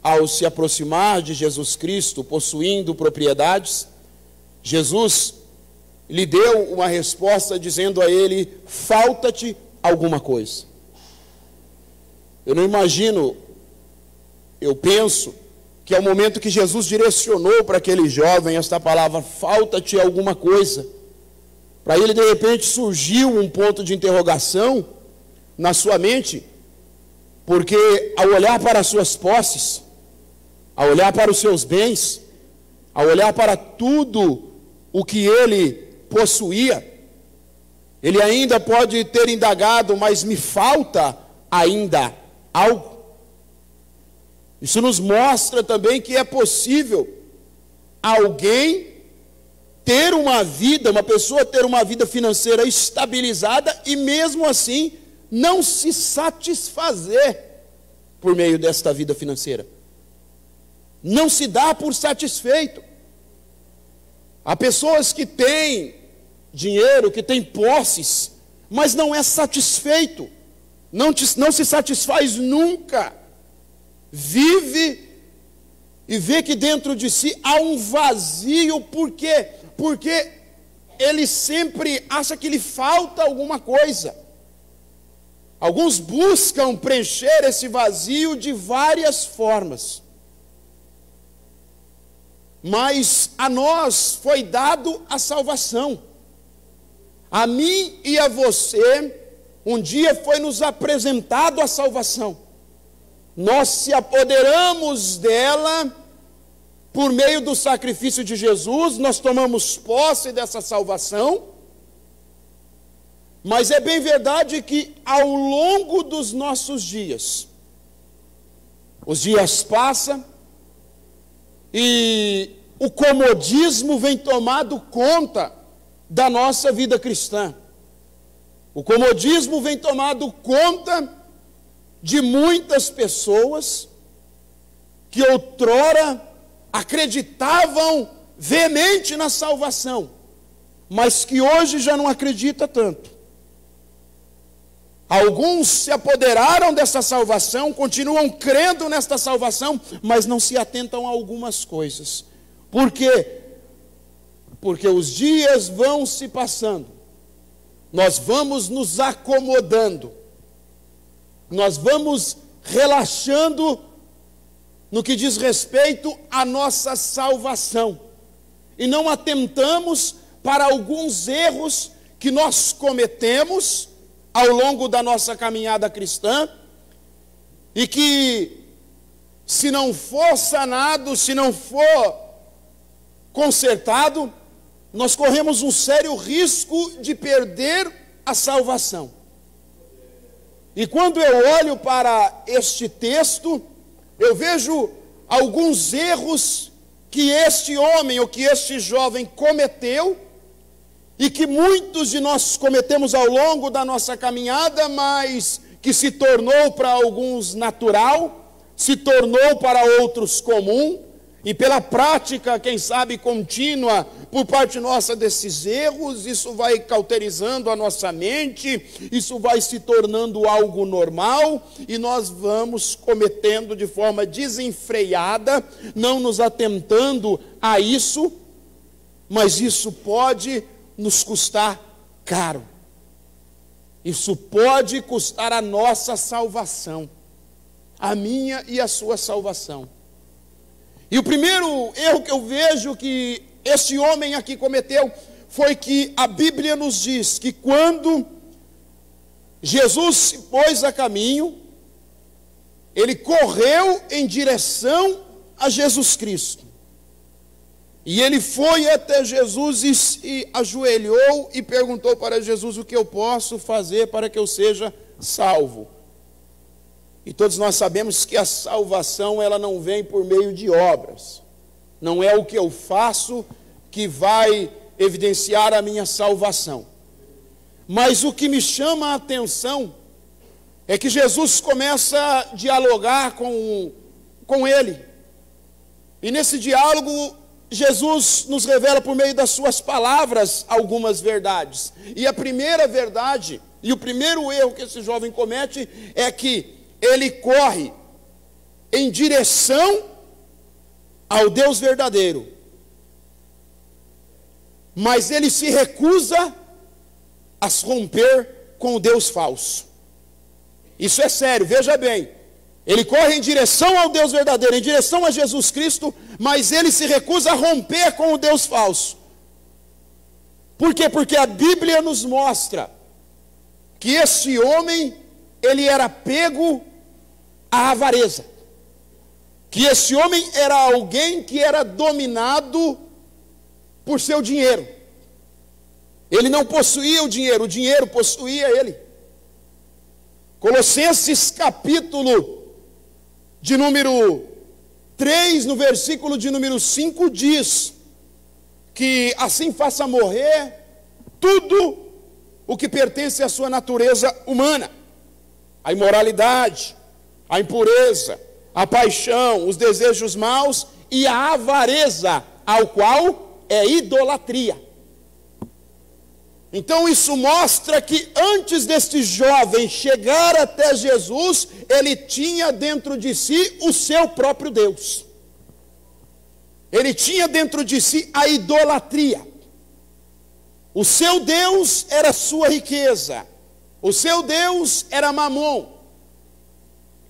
ao se aproximar de Jesus Cristo, possuindo propriedades, Jesus lhe deu uma resposta dizendo a ele: falta-te alguma coisa. Eu não imagino, eu penso que é o momento que Jesus direcionou para aquele jovem esta palavra: falta-te alguma coisa. Para ele, de repente, surgiu um ponto de interrogação na sua mente, porque ao olhar para as suas posses, ao olhar para os seus bens, ao olhar para tudo o que ele possuía, ele ainda pode ter indagado: mas me falta ainda algo. Isso nos mostra também que é possível alguém ter uma vida, uma pessoa ter uma vida financeira estabilizada e mesmo assim não se satisfazer por meio desta vida financeira. Não se dá por satisfeito. Há pessoas que têm dinheiro, que têm posses, mas não é satisfeito, não se satisfaz nunca. Vive e vê que dentro de si há um vazio. Por quê? Porque ele sempre acha que lhe falta alguma coisa. Alguns buscam preencher esse vazio de várias formas. Mas a nós foi dado a salvação. A mim e a você, um dia foi nos apresentado a salvação. Nós se apoderamos dela por meio do sacrifício de Jesus, nós tomamos posse dessa salvação. Mas é bem verdade que ao longo dos nossos dias, os dias passam e o comodismo vem tomando conta da nossa vida cristã. O comodismo vem tomando conta de muitas pessoas que outrora acreditavam veemente na salvação, mas que hoje já não acreditam tanto. Alguns se apoderaram dessa salvação, continuam crendo nesta salvação, mas não se atentam a algumas coisas. Por quê? Porque os dias vão se passando, nós vamos nos acomodando, nós vamos relaxando no que diz respeito à nossa salvação, e não atentamos para alguns erros que nós cometemos ao longo da nossa caminhada cristã, e que, se não for sanado, se não for consertado, nós corremos um sério risco de perder a salvação. E quando eu olho para este texto, eu vejo alguns erros que este homem ou que este jovem cometeu, e que muitos de nós cometemos ao longo da nossa caminhada, mas que se tornou para alguns natural, se tornou para outros comum, e pela prática, quem sabe, contínua por parte nossa desses erros, isso vai cauterizando a nossa mente, isso vai se tornando algo normal, e nós vamos cometendo de forma desenfreada, não nos atentando a isso, mas isso pode nos custar caro. Isso pode custar a nossa salvação, a minha e a sua salvação. E o primeiro erro que eu vejo que esse homem aqui cometeu foi que a Bíblia nos diz que quando Jesus se pôs a caminho, ele correu em direção a Jesus Cristo. E ele foi até Jesus e se ajoelhou e perguntou para Jesus: o que eu posso fazer para que eu seja salvo? E todos nós sabemos que a salvação, ela não vem por meio de obras. Não é o que eu faço que vai evidenciar a minha salvação. Mas o que me chama a atenção é que Jesus começa a dialogar com ele. E nesse diálogo, Jesus nos revela por meio das suas palavras algumas verdades. E a primeira verdade, e o primeiro erro que esse jovem comete, é que ele corre em direção ao Deus verdadeiro, mas ele se recusa a romper com o Deus falso. Isso é sério, veja bem. Ele corre em direção ao Deus verdadeiro, em direção a Jesus Cristo, mas ele se recusa a romper com o Deus falso. Por quê? Porque a Bíblia nos mostra que esse homem, ele era pego à avareza. Que esse homem era alguém que era dominado por seu dinheiro. Ele não possuía o dinheiro possuía ele. Colossenses capítulo de número 3, no versículo de número 5, diz que assim faça morrer tudo o que pertence à sua natureza humana: a imoralidade, a impureza, a paixão, os desejos maus e a avareza, ao qual é idolatria. Então isso mostra que antes deste jovem chegar até Jesus, ele tinha dentro de si o seu próprio Deus. Ele tinha dentro de si a idolatria. O seu Deus era a sua riqueza. O seu Deus era Mamon.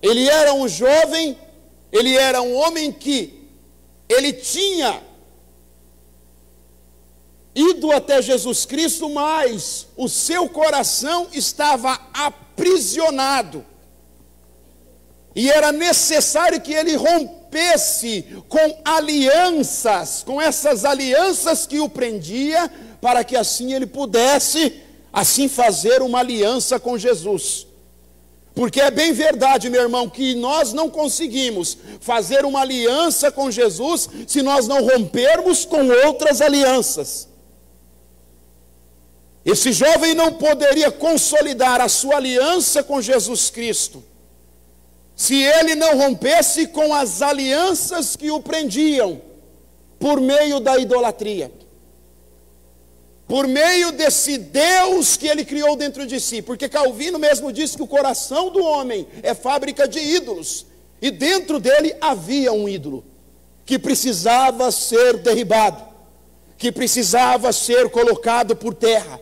Ele era um jovem, ele era um homem que ele tinha ido até Jesus Cristo, mas o seu coração estava aprisionado. E era necessário que ele rompesse com alianças, com essas alianças que o prendia, para que assim ele pudesse assim fazer uma aliança com Jesus. Porque é bem verdade, meu irmão, que nós não conseguimos fazer uma aliança com Jesus se nós não rompermos com outras alianças. Esse jovem não poderia consolidar a sua aliança com Jesus Cristo se ele não rompesse com as alianças que o prendiam por meio da idolatria, por meio desse Deus que ele criou dentro de si. Porque Calvino mesmo disse que o coração do homem é fábrica de ídolos, e dentro dele havia um ídolo que precisava ser derribado, que precisava ser colocado por terra.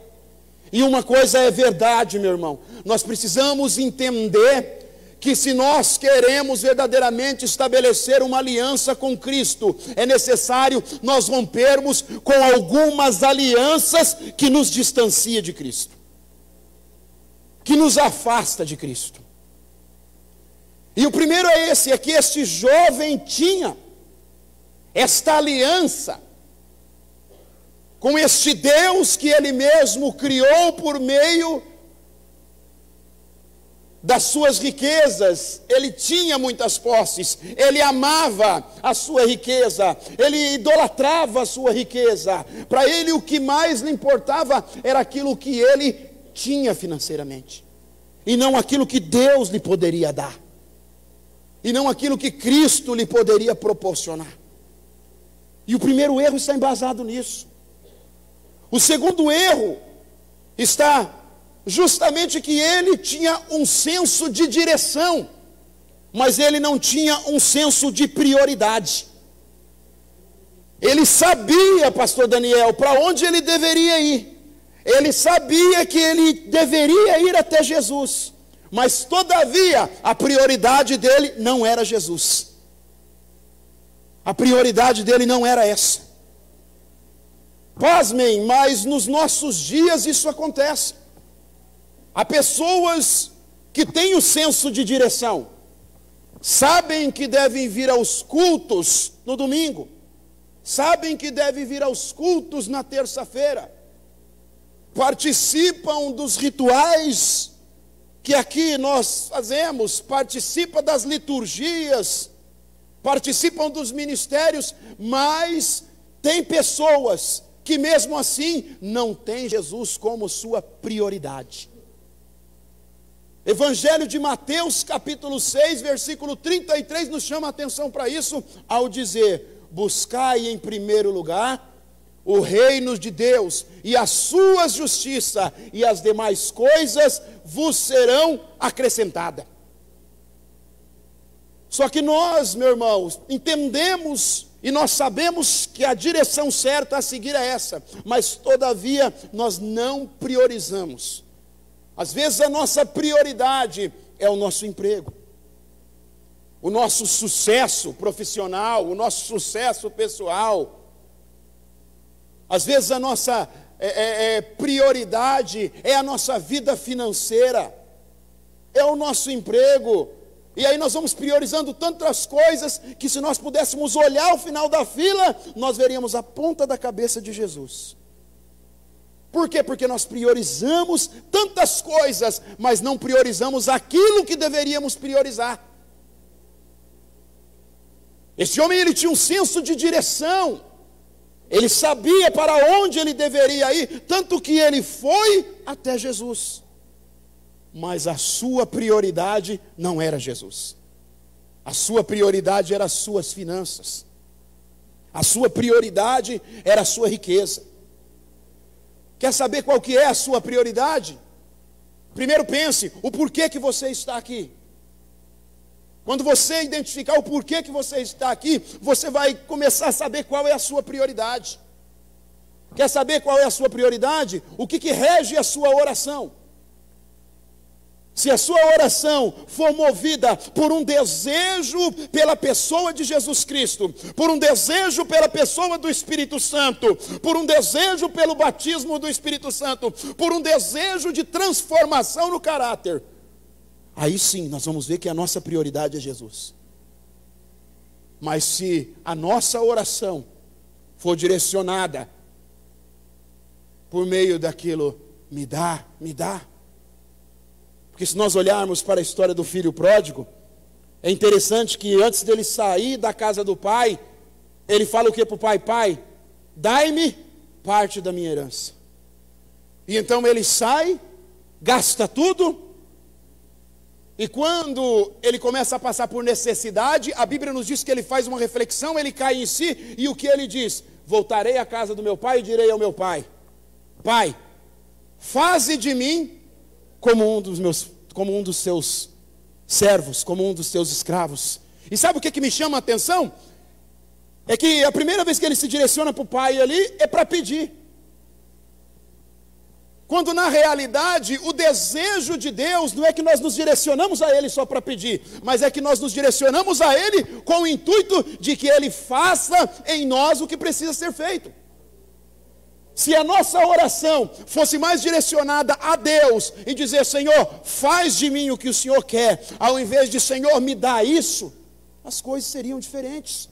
E uma coisa é verdade, meu irmão, nós precisamos entender que se nós queremos verdadeiramente estabelecer uma aliança com Cristo, é necessário nós rompermos com algumas alianças que nos distancia de Cristo, que nos afasta de Cristo. E o primeiro é esse, é que este jovem tinha esta aliança com este Deus que ele mesmo criou por meio das suas riquezas. Ele tinha muitas posses, ele amava a sua riqueza, ele idolatrava a sua riqueza. Para ele o que mais lhe importava era aquilo que ele tinha financeiramente, e não aquilo que Deus lhe poderia dar, e não aquilo que Cristo lhe poderia proporcionar. E o primeiro erro está embasado nisso. O segundo erro está justamente que ele tinha um senso de direção, mas ele não tinha um senso de prioridade. Ele sabia, pastor Daniel, para onde ele deveria ir. Ele sabia que ele deveria ir até Jesus, mas todavia a prioridade dele não era Jesus. A prioridade dele não era essa. Pasmem, mas nos nossos dias isso acontece. Há pessoas que têm o senso de direção, sabem que devem vir aos cultos no domingo, sabem que devem vir aos cultos na terça-feira, participam dos rituais que aqui nós fazemos, participam das liturgias, participam dos ministérios, mas tem pessoas que mesmo assim não têm Jesus como sua prioridade. Evangelho de Mateus, capítulo 6, versículo 33, nos chama a atenção para isso, ao dizer: buscai em primeiro lugar o reino de Deus e a sua justiça, e as demais coisas vos serão acrescentadas. Só que nós, meu irmão, entendemos e nós sabemos que a direção certa a seguir é essa, mas todavia nós não priorizamos. Às vezes a nossa prioridade é o nosso emprego, o nosso sucesso profissional, o nosso sucesso pessoal. Às vezes a nossa prioridade é a nossa vida financeira, é o nosso emprego. E aí nós vamos priorizando tantas coisas, que se nós pudéssemos olhar o final da fila, nós veríamos a ponta da cabeça de Jesus. Por quê? Porque nós priorizamos tantas coisas, mas não priorizamos aquilo que deveríamos priorizar. Esse homem, ele tinha um senso de direção, ele sabia para onde ele deveria ir, tanto que ele foi até Jesus. Mas a sua prioridade não era Jesus. A sua prioridade era as suas finanças. A sua prioridade era a sua riqueza. Quer saber qual que é a sua prioridade? Primeiro pense o porquê que você está aqui. Quando você identificar o porquê que você está aqui, você vai começar a saber qual é a sua prioridade. Quer saber qual é a sua prioridade? O que rege a sua oração? Se a sua oração for movida por um desejo pela pessoa de Jesus Cristo, por um desejo pela pessoa do Espírito Santo, por um desejo pelo batismo do Espírito Santo, por um desejo de transformação no caráter, aí sim nós vamos ver que a nossa prioridade é Jesus. Mas se a nossa oração for direcionada por meio daquilo, me dá, porque se nós olharmos para a história do filho pródigo, é interessante que antes dele sair da casa do pai, ele fala o que para o pai? Pai, dai-me parte da minha herança. E então ele sai, gasta tudo, e quando ele começa a passar por necessidade, a Bíblia nos diz que ele faz uma reflexão, ele cai em si, e o que ele diz? Voltarei à casa do meu pai e direi ao meu pai: Pai, faze de mim como um dos seus servos, como um dos seus escravos. E sabe o que me chama a atenção? É que a primeira vez que ele se direciona para o pai ali, é para pedir. Quando na realidade, o desejo de Deus não é que nós nos direcionamos a Ele só para pedir, mas é que nós nos direcionamos a Ele com o intuito de que Ele faça em nós o que precisa ser feito. Se a nossa oração fosse mais direcionada a Deus e dizer: Senhor, faz de mim o que o Senhor quer, ao invés de Senhor, me dá isso, as coisas seriam diferentes.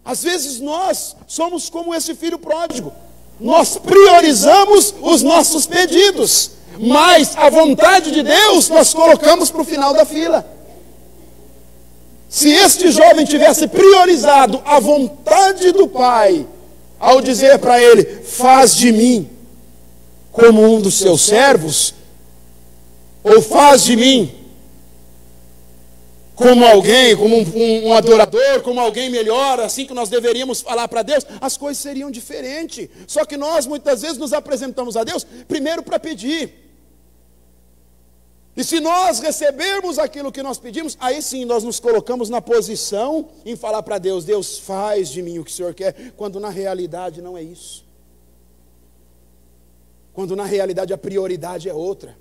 Às vezes nós somos como esse filho pródigo, nós priorizamos os nossos pedidos, mas a vontade de Deus nós colocamos para o final da fila. Se este jovem tivesse priorizado a vontade do Pai, ao dizer para ele: faz de mim como um dos seus servos, ou faz de mim como alguém, como um adorador, como alguém melhor, assim que nós deveríamos falar para Deus, as coisas seriam diferentes. Só que nós muitas vezes nos apresentamos a Deus primeiro para pedir. E se nós recebermos aquilo que nós pedimos, aí sim nós nos colocamos na posição em falar para Deus: Deus, faz de mim o que o Senhor quer, quando na realidade não é isso. Quando na realidade a prioridade é outra.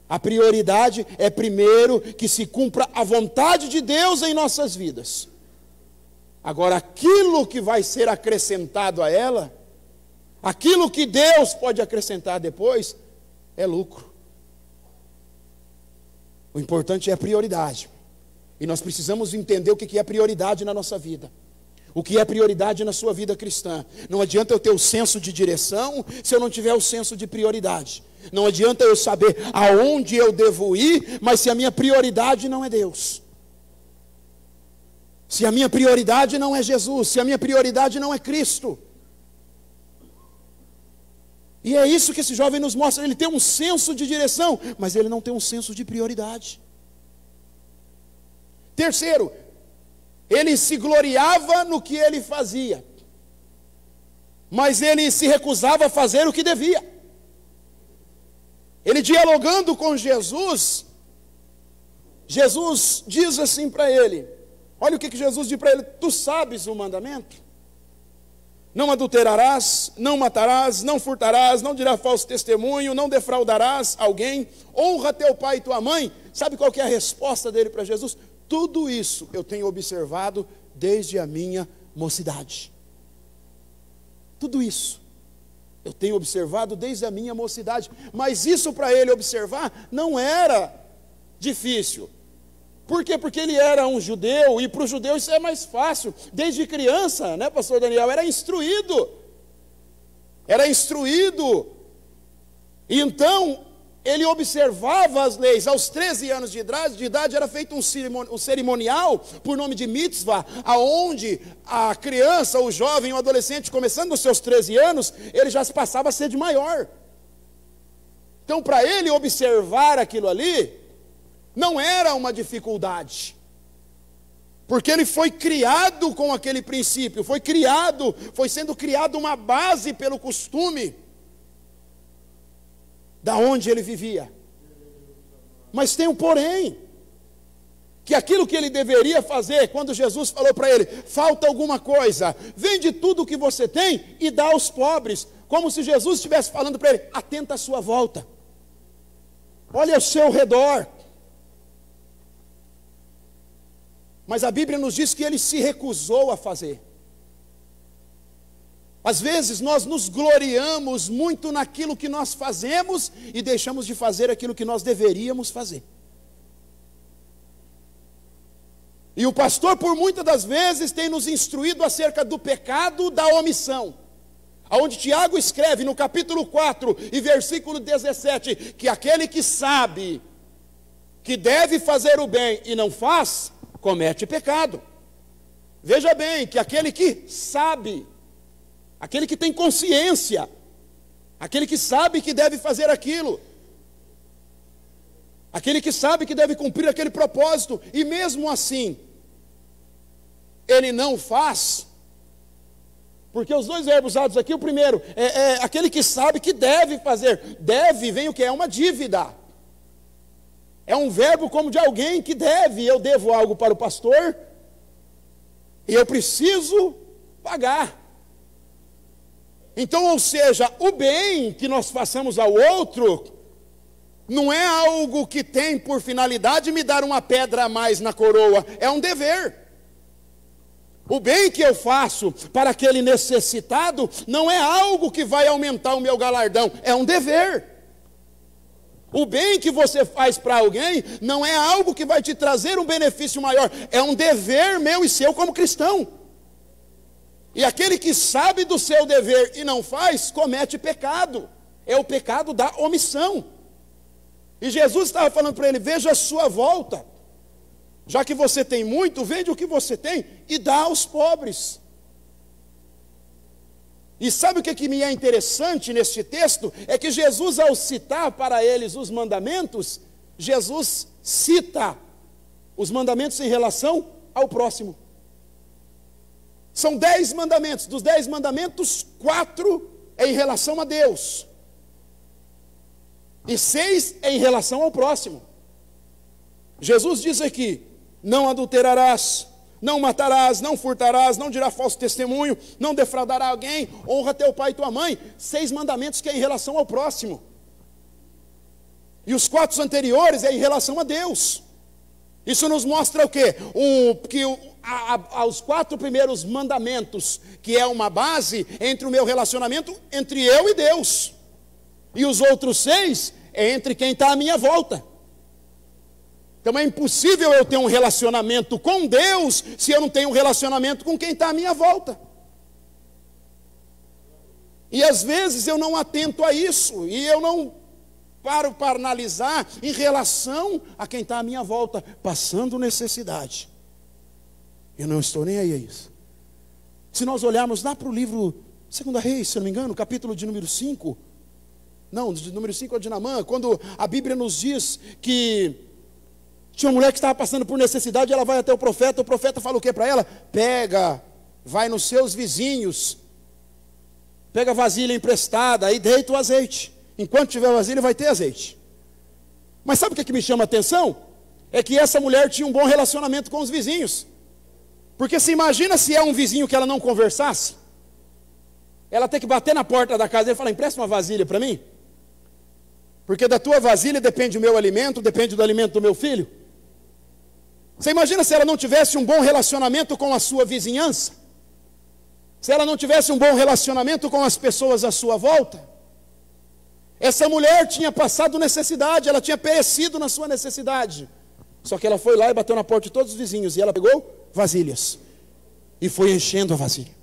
A prioridade é primeiro que se cumpra a vontade de Deus em nossas vidas. Agora, aquilo que vai ser acrescentado a ela, aquilo que Deus pode acrescentar depois, é lucro. O importante é a prioridade. E nós precisamos entender o que é prioridade na nossa vida. O que é prioridade na sua vida cristã. Não adianta eu ter o senso de direção se eu não tiver o senso de prioridade. Não adianta eu saber aonde eu devo ir, mas se a minha prioridade não é Deus. Se a minha prioridade não é Jesus, se a minha prioridade não é Cristo. E é isso que esse jovem nos mostra. Ele tem um senso de direção, mas ele não tem um senso de prioridade. Terceiro, ele se gloriava no que ele fazia, mas ele se recusava a fazer o que devia. Ele dialogando com Jesus, Jesus diz assim para ele, olha o que Jesus diz para ele: tu sabes o mandamento? Não adulterarás, não matarás, não furtarás, não dirás falso testemunho, não defraudarás alguém, honra teu pai e tua mãe. Sabe qual que é a resposta dele para Jesus? Tudo isso eu tenho observado desde a minha mocidade. Tudo isso eu tenho observado desde a minha mocidade. Mas isso para ele observar não era difícil. Por quê? Porque ele era um judeu, e para o judeu isso é mais fácil. Desde criança, né, pastor Daniel, era instruído. Era instruído. E então, ele observava as leis. Aos 13 anos de idade era feito um cerimonial, por nome de mitzvah, aonde a criança, o jovem, o adolescente, começando os seus 13 anos, ele já se passava a ser de maior. Então, para ele observar aquilo ali, não era uma dificuldade, porque ele foi criado com aquele princípio, foi sendo criado uma base pelo costume, da onde ele vivia. Mas tem um porém, que aquilo que ele deveria fazer, quando Jesus falou para ele, falta alguma coisa, vende tudo o que você tem e dá aos pobres, como se Jesus estivesse falando para ele, atenta à sua volta, olha ao seu redor. Mas a Bíblia nos diz que ele se recusou a fazer. Às vezes nós nos gloriamos muito naquilo que nós fazemos e deixamos de fazer aquilo que nós deveríamos fazer. E o pastor, por muitas das vezes, tem nos instruído acerca do pecado da omissão. Aonde Tiago escreve no capítulo 4 e versículo 17, que aquele que sabe que deve fazer o bem e não faz, comete pecado. Veja bem, que aquele que sabe, aquele que tem consciência, aquele que sabe que deve fazer aquilo, aquele que sabe que deve cumprir aquele propósito, e mesmo assim, ele não faz, porque os dois verbos usados aqui, o primeiro, é aquele que sabe que deve fazer. Deve, vem o que? É uma dívida. É um verbo como de alguém que deve. Eu devo algo para o pastor e eu preciso pagar. Então, ou seja, o bem que nós façamos ao outro não é algo que tem por finalidade me dar uma pedra a mais na coroa, é um dever. O bem que eu faço para aquele necessitado não é algo que vai aumentar o meu galardão, é um dever. O bem que você faz para alguém não é algo que vai te trazer um benefício maior, é um dever meu e seu como cristão. E aquele que sabe do seu dever e não faz, comete pecado. É o pecado da omissão. E Jesus estava falando para ele, veja a sua volta. Já que você tem muito, vende o que você tem e dá aos pobres. E sabe o que me é interessante neste texto? É que Jesus, ao citar para eles os mandamentos, Jesus cita os mandamentos em relação ao próximo. São 10 mandamentos. Dos 10 mandamentos, 4 é em relação a Deus. E 6 é em relação ao próximo. Jesus diz aqui, não adulterarás, não matarás, não furtarás, não dirás falso testemunho, não defraudará alguém, honra teu pai e tua mãe. 6 mandamentos que é em relação ao próximo. E os 4 anteriores é em relação a Deus. Isso nos mostra o quê? Os 4 primeiros mandamentos, que é uma base entre o meu relacionamento entre eu e Deus. E os outros 6 é entre quem está à minha volta. Então é impossível eu ter um relacionamento com Deus se eu não tenho um relacionamento com quem está à minha volta. E às vezes eu não atento a isso, e eu não paro para analisar em relação a quem está à minha volta, passando necessidade. Eu não estou nem aí a isso. Se nós olharmos lá para o livro 2 Reis, se não me engano, capítulo de número 5, não, de número 5 é de Naamã, quando a Bíblia nos diz que tinha uma mulher que estava passando por necessidade, ela vai até o profeta fala o que para ela? Pega, vai nos seus vizinhos, pega a vasilha emprestada e deita o azeite. Enquanto tiver vasilha vai ter azeite. Mas sabe o que me chama a atenção? é que essa mulher tinha um bom relacionamento com os vizinhos. Porque se imagina se é um vizinho que ela não conversasse, ela tem que bater na porta da casa dele e falar: empresta uma vasilha para mim, porque da tua vasilha depende o meu alimento, depende do alimento do meu filho. Você imagina se ela não tivesse um bom relacionamento com a sua vizinhança, se ela não tivesse um bom relacionamento com as pessoas à sua volta? Essa mulher tinha passado necessidade, ela tinha perecido na sua necessidade. Só que ela foi lá e bateu na porta de todos os vizinhos, e ela pegou vasilhas e foi enchendo a vasilha.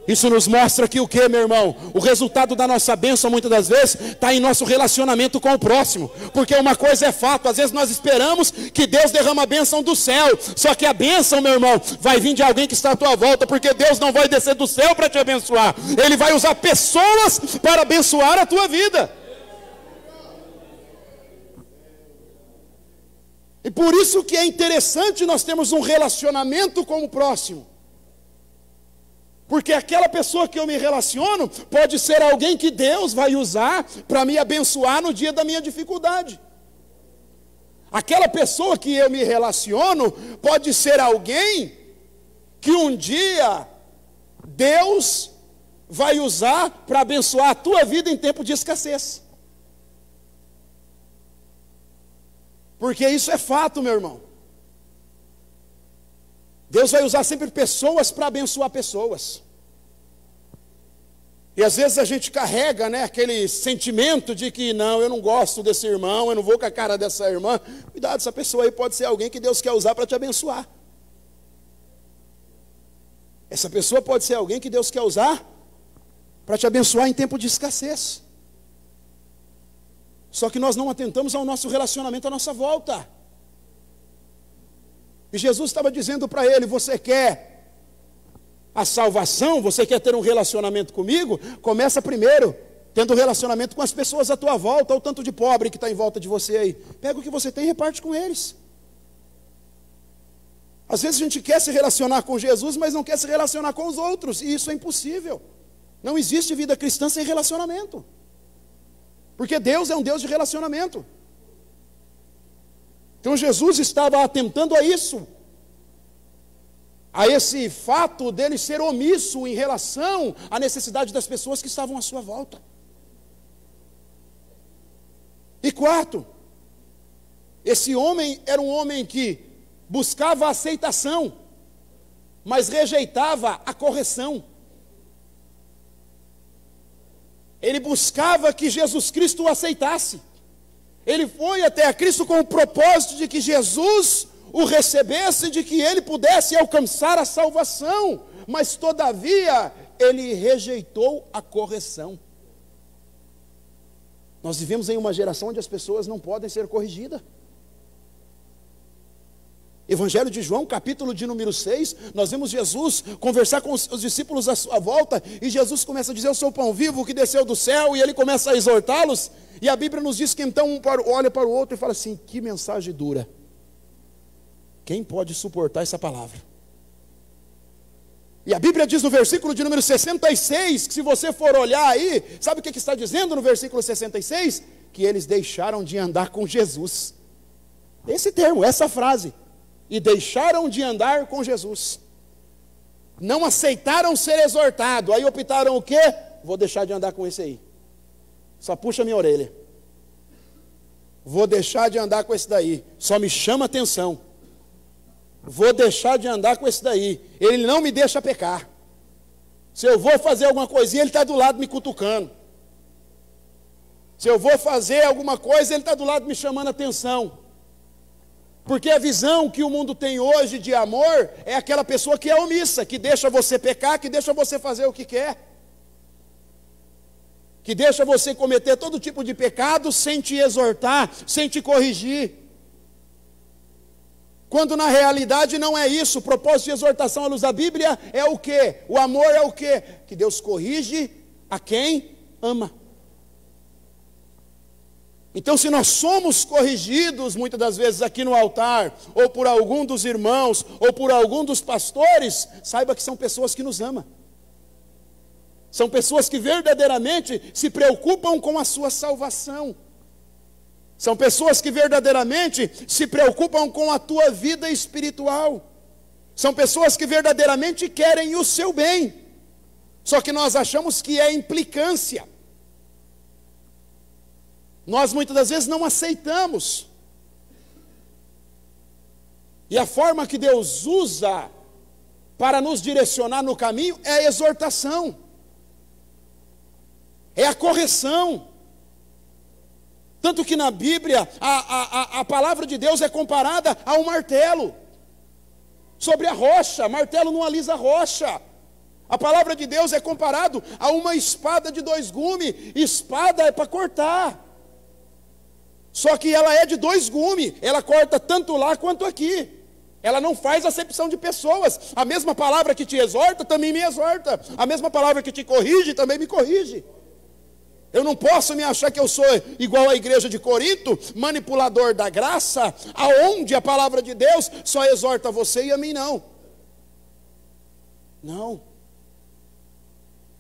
Isso nos mostra que o que, meu irmão? O resultado da nossa bênção, muitas das vezes, está em nosso relacionamento com o próximo. Porque uma coisa é fato, às vezes nós esperamos que Deus derrama a bênção do céu. Só que a bênção, meu irmão, vai vir de alguém que está à tua volta, porque Deus não vai descer do céu para te abençoar. Ele vai usar pessoas para abençoar a tua vida. E por isso que é interessante nós termos um relacionamento com o próximo. Porque aquela pessoa que eu me relaciono pode ser alguém que Deus vai usar para me abençoar no dia da minha dificuldade. Aquela pessoa que eu me relaciono pode ser alguém que um dia Deus vai usar para abençoar a tua vida em tempo de escassez. Porque isso é fato, meu irmão. Deus vai usar sempre pessoas para abençoar pessoas. E às vezes a gente carrega, né, aquele sentimento de que não, eu não gosto desse irmão, eu não vou com a cara dessa irmã. Cuidado, essa pessoa aí pode ser alguém que Deus quer usar para te abençoar. Essa pessoa pode ser alguém que Deus quer usar para te abençoar em tempo de escassez. Só que nós não atentamos ao nosso relacionamento à nossa volta. E Jesus estava dizendo para ele: você quer a salvação? Você quer ter um relacionamento comigo? Começa primeiro tendo um relacionamento com as pessoas à tua volta. Olha o tanto de pobre que está em volta de você aí. Pega o que você tem e reparte com eles. Às vezes a gente quer se relacionar com Jesus, mas não quer se relacionar com os outros. E isso é impossível. Não existe vida cristã sem relacionamento. Porque Deus é um Deus de relacionamento. Então Jesus estava atentando a isso, a esse fato dele ser omisso em relação à necessidade das pessoas que estavam à sua volta. E quarto, esse homem era um homem que buscava a aceitação, mas rejeitava a correção. Ele buscava que Jesus Cristo o aceitasse. Ele foi até a Cristo com o propósito de que Jesus o recebesse, de que ele pudesse alcançar a salvação. Mas todavia, ele rejeitou a correção. Nós vivemos em uma geração onde as pessoas não podem ser corrigidas. Evangelho de João, capítulo de número 6, nós vemos Jesus conversar com os discípulos à sua volta, e Jesus começa a dizer: eu sou o pão vivo que desceu do céu, e ele começa a exortá-los, e a Bíblia nos diz que então um olha para o outro e fala assim: que mensagem dura, quem pode suportar essa palavra? E a Bíblia diz no versículo de número 66, que se você for olhar aí, sabe o que está dizendo no versículo 66? Que eles deixaram de andar com Jesus. Esse termo, essa frase. E deixaram de andar com Jesus. Não aceitaram ser exortado. Aí optaram o quê? Vou deixar de andar com esse aí. Só puxa minha orelha. Vou deixar de andar com esse daí. Só me chama atenção. Vou deixar de andar com esse daí. Ele não me deixa pecar. Se eu vou fazer alguma coisinha, ele está do lado me cutucando. Se eu vou fazer alguma coisa, ele está do lado me chamando atenção. Porque a visão que o mundo tem hoje de amor é aquela pessoa que é omissa, que deixa você pecar, que deixa você fazer o que quer, que deixa você cometer todo tipo de pecado sem te exortar, sem te corrigir. Quando na realidade não é isso. O propósito de exortação à luz da Bíblia é o quê? O amor é o quê? Que Deus corrige a quem ama. Então, se nós somos corrigidos, muitas das vezes aqui no altar, ou por algum dos irmãos, ou por algum dos pastores, saiba que são pessoas que nos amam. São pessoas que verdadeiramente se preocupam com a sua salvação. São pessoas que verdadeiramente se preocupam com a tua vida espiritual. São pessoas que verdadeiramente querem o seu bem. Só que nós achamos que é implicância. Nós muitas das vezes não aceitamos. E a forma que Deus usa para nos direcionar no caminho é a exortação. É a correção. Tanto que na Bíblia, a palavra de Deus é comparada a um martelo. Sobre a rocha, martelo não alisa a rocha. A palavra de Deus é comparado a uma espada de 2 gumes. Espada é para cortar. Só que ela é de 2 gumes. Ela corta tanto lá quanto aqui. Ela não faz acepção de pessoas. A mesma palavra que te exorta também me exorta. A mesma palavra que te corrige também me corrige. Eu não posso me achar que eu sou igual à igreja de Corinto, manipulador da graça, aonde a palavra de Deus só exorta você e a mim não. Não.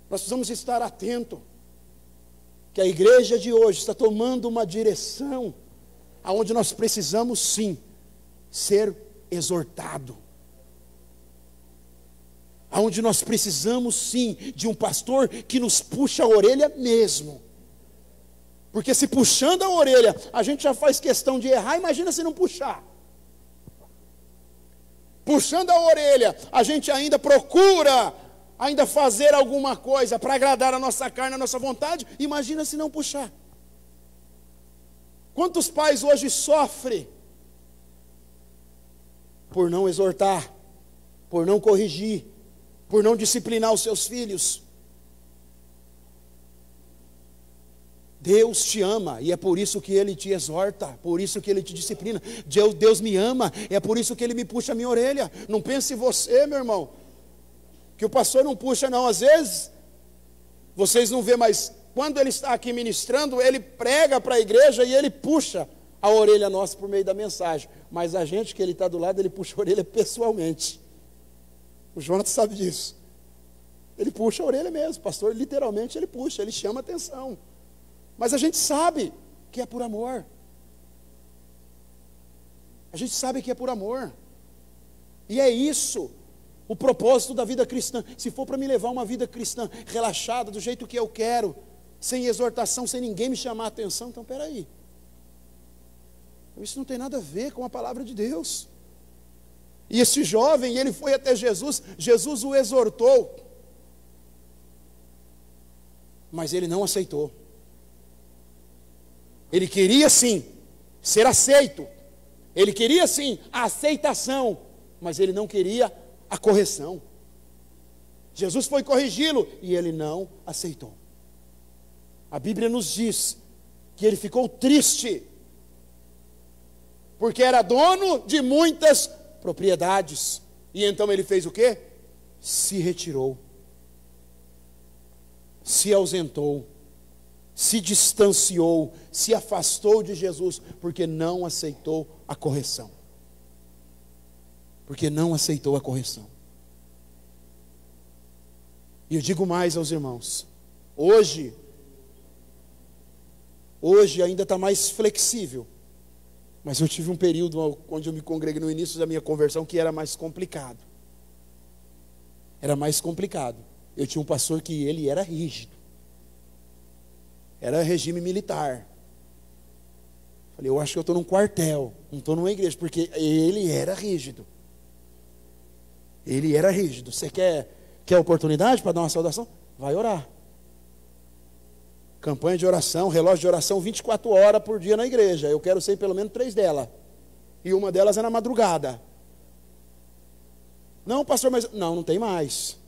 Nós precisamos estar atentos que a igreja de hoje está tomando uma direção aonde nós precisamos sim ser exortado. Aonde nós precisamos sim de um pastor que nos puxa a orelha mesmo. Porque se puxando a orelha a gente já faz questão de errar, imagina se não puxar. Puxando a orelha a gente ainda procura ainda fazer alguma coisa para agradar a nossa carne, a nossa vontade, imagina se não puxar. Quantos pais hoje sofrem por não exortar, por não corrigir, por não disciplinar os seus filhos? Deus te ama e é por isso que Ele te exorta, por isso que Ele te disciplina. Deus me ama, é por isso que Ele me puxa a minha orelha. Não pense você, meu irmão, que o pastor não puxa não. Às vezes, vocês não vê, mas quando ele está aqui ministrando, ele prega para a igreja e ele puxa a orelha nossa por meio da mensagem. Mas a gente que ele está do lado, ele puxa a orelha pessoalmente. O Jonas sabe disso. Ele puxa a orelha mesmo, pastor, literalmente ele puxa, ele chama atenção. Mas a gente sabe que é por amor. A gente sabe que é por amor. E é isso o propósito da vida cristã. Se for para me levar uma vida cristã relaxada, do jeito que eu quero, sem exortação, sem ninguém me chamar a atenção, então peraí. Isso não tem nada a ver com a palavra de Deus. E esse jovem, ele foi até Jesus, Jesus o exortou, mas ele não aceitou. Ele queria sim ser aceito, ele queria sim a aceitação, mas ele não queria a correção. Jesus foi corrigi-lo e ele não aceitou. A Bíblia nos diz que ele ficou triste, porque era dono de muitas propriedades. E então ele fez o quê? Se retirou, se ausentou, se distanciou, se afastou de Jesus, porque não aceitou a correção. Porque não aceitou a correção. E eu digo mais aos irmãos, hoje ainda está mais flexível, mas eu tive um período onde eu me congreguei no início da minha conversão que era mais complicado. Era mais complicado. Eu tinha um pastor que ele era rígido. Era regime militar. Falei, eu acho que eu estou num quartel, não estou numa igreja, porque ele era rígido. Ele era rígido. Você quer oportunidade para dar uma saudação? Vai orar. Campanha de oração, relógio de oração 24 horas por dia na igreja. Eu quero ser pelo menos 3 delas. E uma delas é na madrugada. Não, pastor, mas... Não tem mais.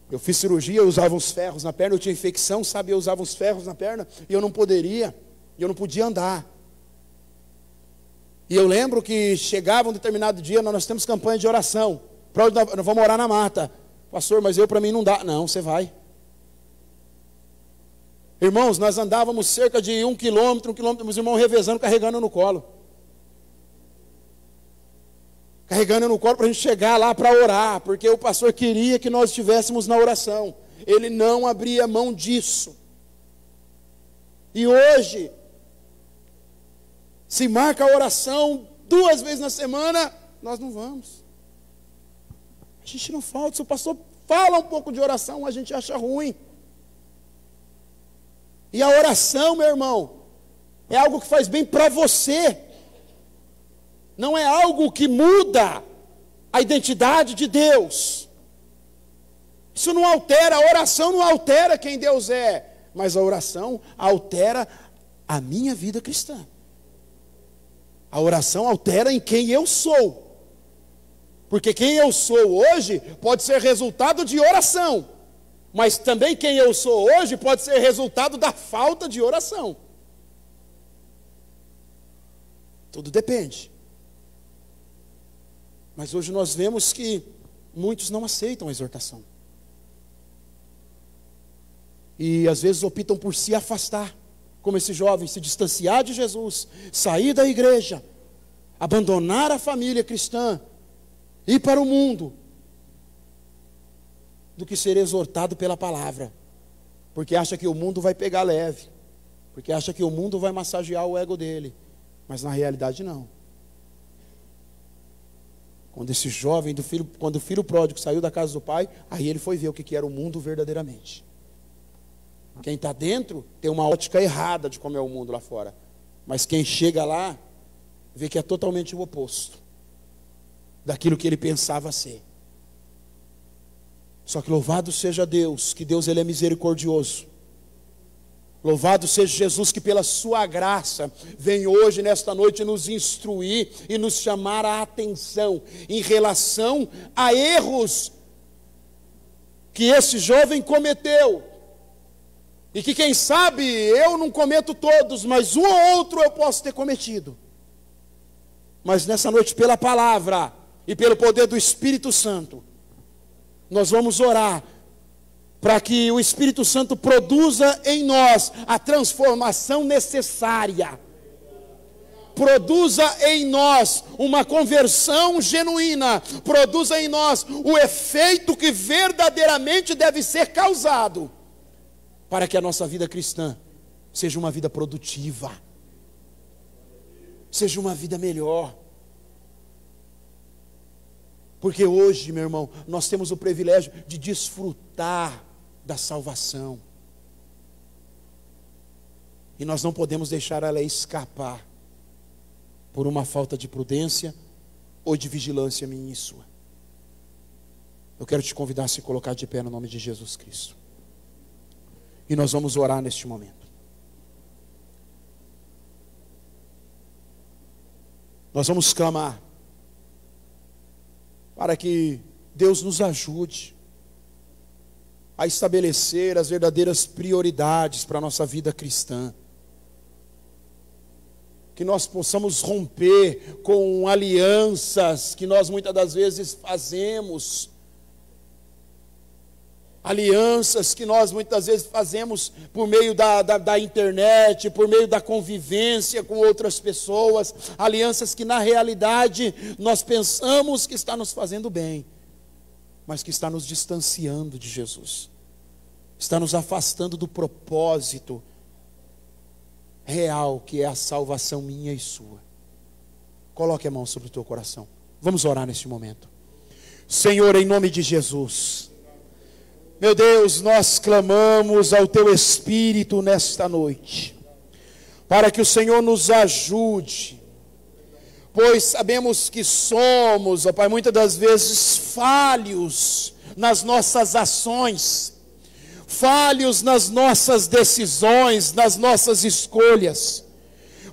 Eu fiz cirurgia, eu usava uns ferros na perna, eu tinha infecção, sabe? Eu usava uns ferros na perna e eu não podia andar. E eu lembro que chegava um determinado dia, nós temos campanha de oração. Nós vamos orar na mata. Pastor, mas para mim não dá. Não, você vai. Irmãos, nós andávamos cerca de 1 quilômetro, meus irmãos revezando, carregando no colo. Carregando no colo para a gente chegar lá para orar, porque o pastor queria que nós estivéssemos na oração. Ele não abria mão disso. E hoje, Se marca a oração 2 vezes na semana, nós não vamos. A gente não falta. Se o pastor fala um pouco de oração, a gente acha ruim. E a oração, meu irmão, é algo que faz bem para você. Não é algo que muda a identidade de Deus. Isso não altera, a oração não altera quem Deus é, mas a oração altera a minha vida cristã. A oração altera em quem eu sou. Porque quem eu sou hoje pode ser resultado de oração, mas também quem eu sou hoje pode ser resultado da falta de oração. Tudo depende. Mas hoje nós vemos que muitos não aceitam a exortação. E às vezes optam por se afastar, como esse jovem, se distanciar de Jesus, sair da igreja, abandonar a família cristã, ir para o mundo, do que ser exortado pela palavra, porque acha que o mundo vai pegar leve, porque acha que o mundo vai massagear o ego dele, mas na realidade não. Quando esse jovem, quando o filho pródigo saiu da casa do pai, aí ele foi ver o que era o mundo verdadeiramente. Quem está dentro tem uma ótica errada de como é o mundo lá fora, mas quem chega lá, vê que é totalmente o oposto daquilo que ele pensava ser. Só que louvado seja Deus, que Deus ele é misericordioso. Louvado seja Jesus, que pela sua graça vem hoje, nesta noite, nos instruir e nos chamar a atenção em relação a erros que esse jovem cometeu. E que quem sabe eu não cometo todos, mas um ou outro eu posso ter cometido. Mas nessa noite, pela palavra e pelo poder do Espírito Santo, nós vamos orar para que o Espírito Santo produza em nós a transformação necessária. Produza em nós uma conversão genuína. Produza em nós o efeito que verdadeiramente deve ser causado, para que a nossa vida cristã seja uma vida produtiva, seja uma vida melhor. Porque hoje, meu irmão, nós temos o privilégio de desfrutar da salvação. E nós não podemos deixar ela escapar por uma falta de prudência ou de vigilância minha e sua. Eu quero te convidar a se colocar de pé no nome de Jesus Cristo. E nós vamos orar neste momento. Nós vamos clamar para que Deus nos ajude a estabelecer as verdadeiras prioridades para a nossa vida cristã. Que nós possamos romper com alianças que nós muitas das vezes fazemos. Alianças que nós muitas vezes fazemos por meio da internet, por meio da convivência com outras pessoas. Alianças que na realidade nós pensamos que está nos fazendo bem, mas que está nos distanciando de Jesus. Está nos afastando do propósito real, que é a salvação minha e sua. Coloque a mão sobre o teu coração. Vamos orar neste momento. Senhor, em nome de Jesus, meu Deus, nós clamamos ao teu Espírito nesta noite, para que o Senhor nos ajude, pois sabemos que somos, ó Pai, muitas das vezes falhos nas nossas ações, falhos nas nossas decisões, nas nossas escolhas.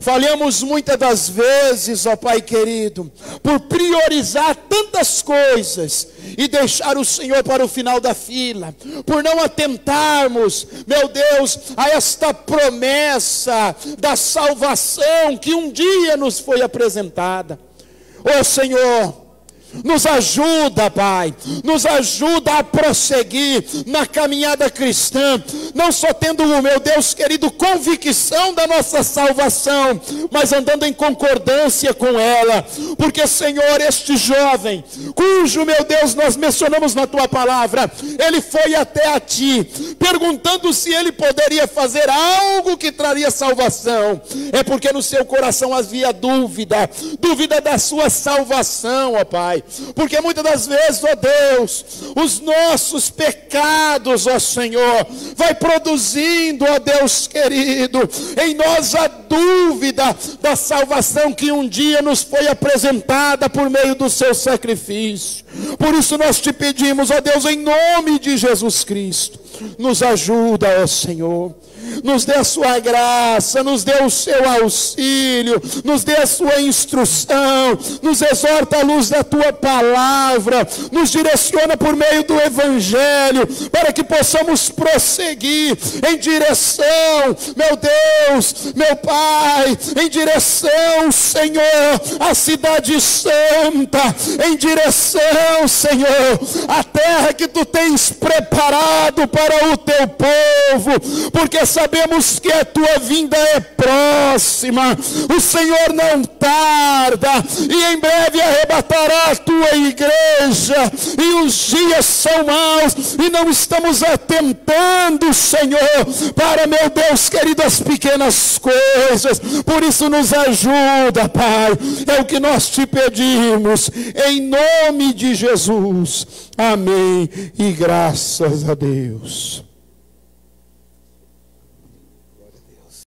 Falhamos muitas das vezes, ó Pai querido, por priorizar tantas coisas e deixar o Senhor para o final da fila, por não atentarmos, meu Deus, a esta promessa da salvação que um dia nos foi apresentada. Ó Senhor, Nos ajuda, Pai, nos ajuda a prosseguir na caminhada cristã, não só tendo, meu Deus querido, convicção da nossa salvação, mas andando em concordância com ela, porque, Senhor, este jovem, cujo, meu Deus, nós mencionamos na Tua palavra, ele foi até a Ti, perguntando se ele poderia fazer algo que traria salvação, é porque no seu coração havia dúvida da sua salvação, ó Pai, porque muitas das vezes, ó Deus, os nossos pecados, ó Senhor, vai produzindo, ó Deus querido, em nós a dúvida da salvação que um dia nos foi apresentada por meio do seu sacrifício. Por isso nós te pedimos, ó Deus, em nome de Jesus Cristo, nos ajuda, ó Senhor, nos dê a sua graça, nos dê o seu auxílio, nos dê a sua instrução, nos exorta à luz da tua palavra, nos direciona por meio do evangelho, para que possamos prosseguir em direção, meu Deus, meu Pai, em direção, Senhor, à cidade santa, em direção, Senhor, à terra que tu tens preparado para o teu povo, porque sabemos que a tua vinda é próxima, o Senhor não tarda, e em breve arrebatará a tua igreja, e os dias são maus, e não estamos atentando, Senhor, para, meu Deus querido, as pequenas coisas. Por isso nos ajuda, Pai, é o que nós te pedimos, em nome de Jesus, amém, e graças a Deus.